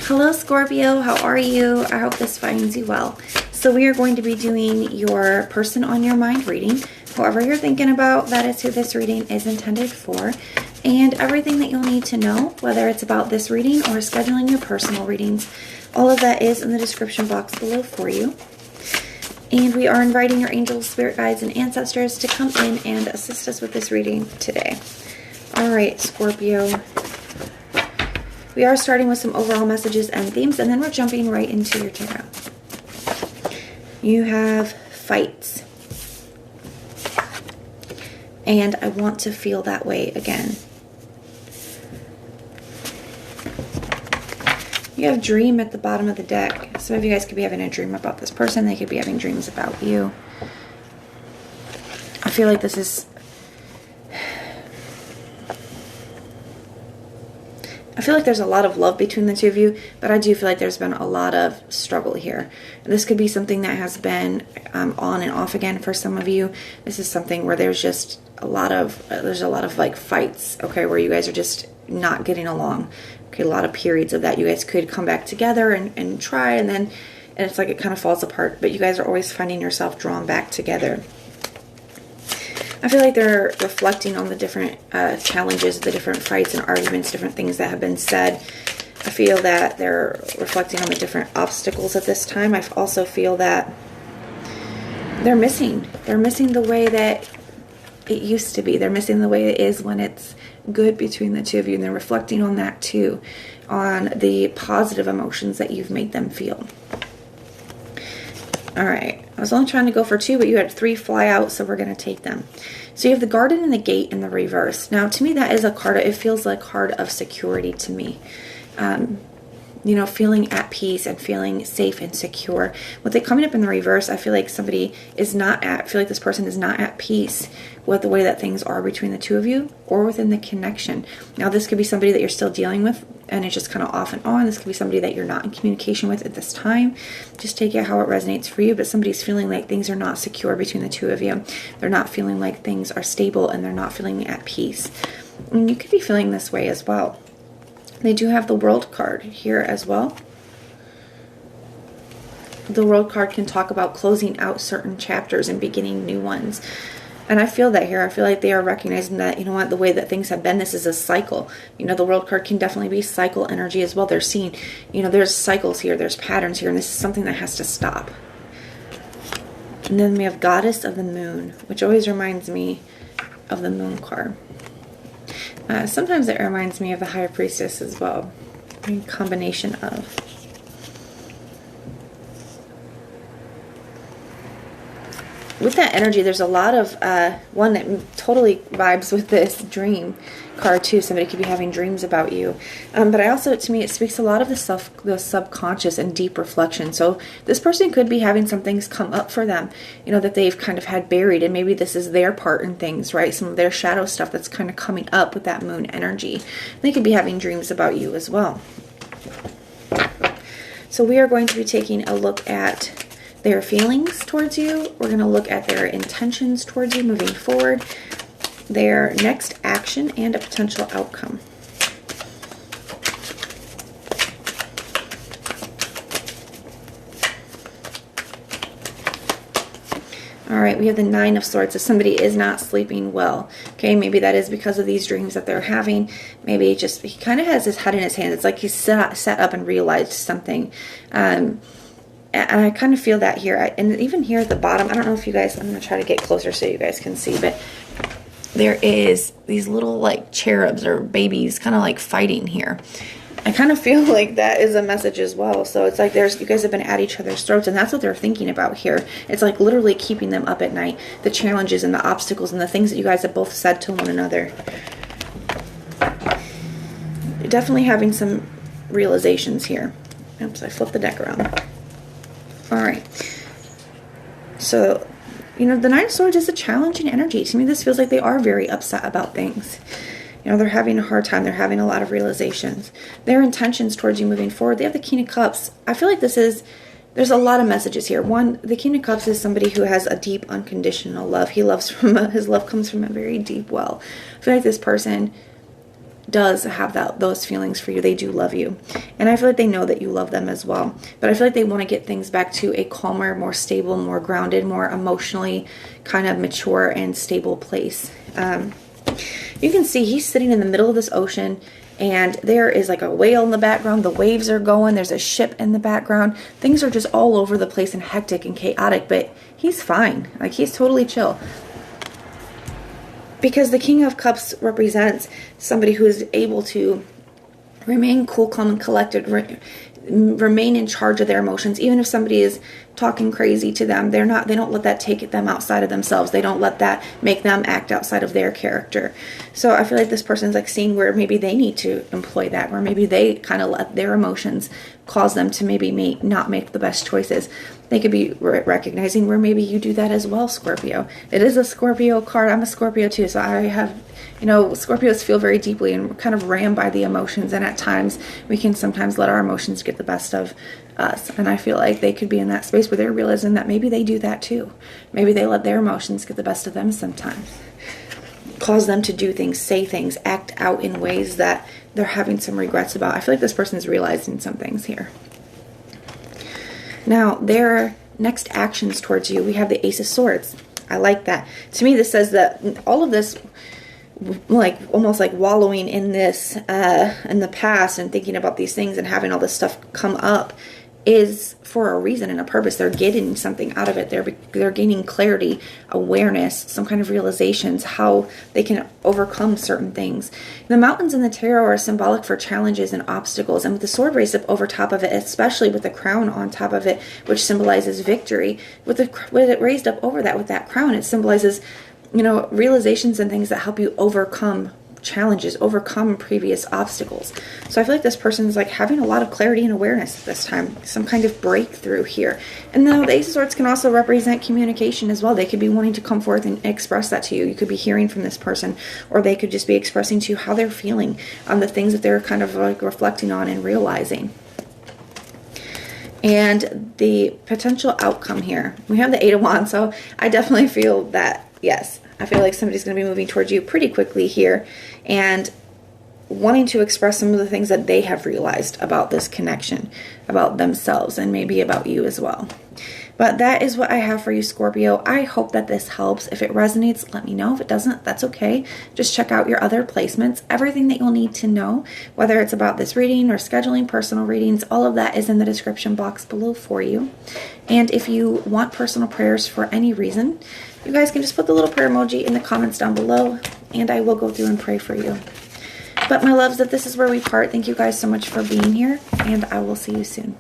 Hello Scorpio, how are you? I hope this finds you well. So we are going to be doing your person on your mind reading. Whoever you're thinking about, that is who this reading is intended for. And everything that you'll need to know, whether it's about this reading or scheduling your personal readings, all of that is in the description box below for you. And we are inviting your angels, spirit guides, and ancestors to come in and assist us with this reading today. All right, Scorpio. We are starting with some overall messages and themes, and then we're jumping right into your tarot. You have fights. And I want to feel that way again. You have dream at the bottom of the deck. Some of you guys could be having a dream about this person. They could be having dreams about you. I feel like this is... I feel like there's a lot of love between the two of you, but I do feel like there's been a lot of struggle here. And this could be something that has been on and off again for some of you. This is something where there's just a lot of like fights, okay, where you guys are just not getting along. Okay, a lot of periods of that. You guys could come back together and try, and it's like it kind of falls apart, but you guys are always finding yourself drawn back together. I feel like they're reflecting on the different challenges, the different fights and arguments, different things that have been said. I feel that they're reflecting on the different obstacles at this time. I also feel that they're missing. They're missing the way that it used to be. They're missing the way it is when it's good between the two of you. And they're reflecting on that too, on the positive emotions that you've made them feel. All right, I was only trying to go for 2, but you had 3 fly out, so we're going to take them. So you have the Garden and the Gate in the reverse. Now, to me, that is a card. It feels like a card of security to me. You know, feeling at peace and feeling safe and secure. With it coming up in the reverse, I feel like somebody is not at, I feel like this person is not at peace with the way that things are between the two of you or within the connection. Now, this could be somebody that you're still dealing with and it's just kind of off and on. This could be somebody that you're not in communication with at this time. Just take it how it resonates for you, but somebody's feeling like things are not secure between the two of you. They're not feeling like things are stable and they're not feeling at peace. And you could be feeling this way as well. They do have the World card here as well. The World card can talk about closing out certain chapters and beginning new ones. And I feel that here. I feel like they are recognizing that, you know what, the way that things have been, this is a cycle. You know, the World card can definitely be cycle energy as well. They're seeing, you know, there's cycles here, there's patterns here, and this is something that has to stop. And then we have Goddess of the Moon, which always reminds me of the Moon card. Sometimes it reminds me of the High Priestess as well. A combination of. With that energy, there's a lot of, one that totally vibes with this dream card too. Somebody could be having dreams about you. But I also, to me, it speaks a lot of the subconscious and deep reflection. So this person could be having some things come up for them, you know, that they've kind of had buried. And maybe this is their part in things, right? Some of their shadow stuff that's kind of coming up with that moon energy. They could be having dreams about you as well. So we are going to be taking a look at their feelings towards you. We're going to look at their intentions towards you moving forward, their next action, and a potential outcome. All right, we have the 9 of Swords. If somebody is not sleeping well, okay, maybe that is because of these dreams that they're having. Maybe just, he kind of has his head in his hands. It's like he's sat up and realized something. And I kind of feel that here. And even here at the bottom, I don't know if you guys, I'm going to try to get closer so you guys can see, but there is these little like cherubs or babies kind of like fighting here. I kind of feel like that is a message as well. So it's like you guys have been at each other's throats, and that's what they're thinking about here. It's like literally keeping them up at night. The challenges and the obstacles and the things that you guys have both said to one another. You're definitely having some realizations here. Oops, I flipped the deck around. All right, so, you know, the 9 of Swords is a challenging energy. To me, this feels like they are very upset about things. You know, they're having a hard time. They're having a lot of realizations. Their intentions towards you moving forward. They have the King of Cups. I feel like there's a lot of messages here. One, the King of Cups is somebody who has a deep, unconditional love. His love comes from a very deep well. I feel like this person does have those feelings for you. They do love you. And I feel like they know that you love them as well. But I feel like they want to get things back to a calmer, more stable, more grounded, more emotionally kind of mature and stable place. You can see he's sitting in the middle of this ocean, and there is like a whale in the background. The waves are going. There's a ship in the background. Things are just all over the place and hectic and chaotic, but he's fine. Like, he's totally chill. Because the King of Cups represents somebody who is able to remain cool, calm, and collected, remain in charge of their emotions. Even if somebody is talking crazy to them, they don't let that take them outside of themselves. They don't let that make them act outside of their character. So I feel like this person's like seeing where maybe they need to employ that, where maybe they kind of let their emotions cause them to maybe not make the best choices. They could be recognizing where maybe you do that as well, Scorpio. It is a Scorpio card. I'm a Scorpio too, so I have, Scorpios feel very deeply and kind of ran by the emotions, and at times we can sometimes let our emotions get the best of us. And I feel like they could be in that space where they're realizing that maybe they do that too. Maybe they let their emotions get the best of them sometimes. Cause them to do things, say things, act out in ways that they're having some regrets about. I feel like this person's realizing some things here. Now, their next actions towards you, we have the Ace of Swords. I like that. To me, this says that all of this, like almost like wallowing in this in the past and thinking about these things and having all this stuff come up, is for a reason and a purpose. They're getting something out of it. They're gaining clarity, awareness, some kind of realizations, how they can overcome certain things. The mountains in the tarot are symbolic for challenges and obstacles, and with the sword raised up over top of it, especially with the crown on top of it, which symbolizes victory, with it raised up over that with that crown, it symbolizes, realizations and things that help you overcome challenges, overcome previous obstacles. So I feel like this person's like having a lot of clarity and awareness this time, some kind of breakthrough here. And now the Ace of Swords can also represent communication as well. They could be wanting to come forth and express that to you. You could be hearing from this person, or they could just be expressing to you how they're feeling on the things that they're kind of like reflecting on and realizing. And the potential outcome here, we have the Eight of Wands, so I definitely feel that, yes, I feel like somebody's going to be moving towards you pretty quickly here and wanting to express some of the things that they have realized about this connection, about themselves, and maybe about you as well. But that is what I have for you, Scorpio. I hope that this helps. If it resonates, let me know. If it doesn't, that's okay. Just check out your other placements. Everything that you'll need to know, whether it's about this reading or scheduling personal readings, all of that is in the description box below for you. And if you want personal prayers for any reason, you guys can just put the little prayer emoji in the comments down below, and I will go through and pray for you. But my loves, that this is where we part. Thank you guys so much for being here, and I will see you soon.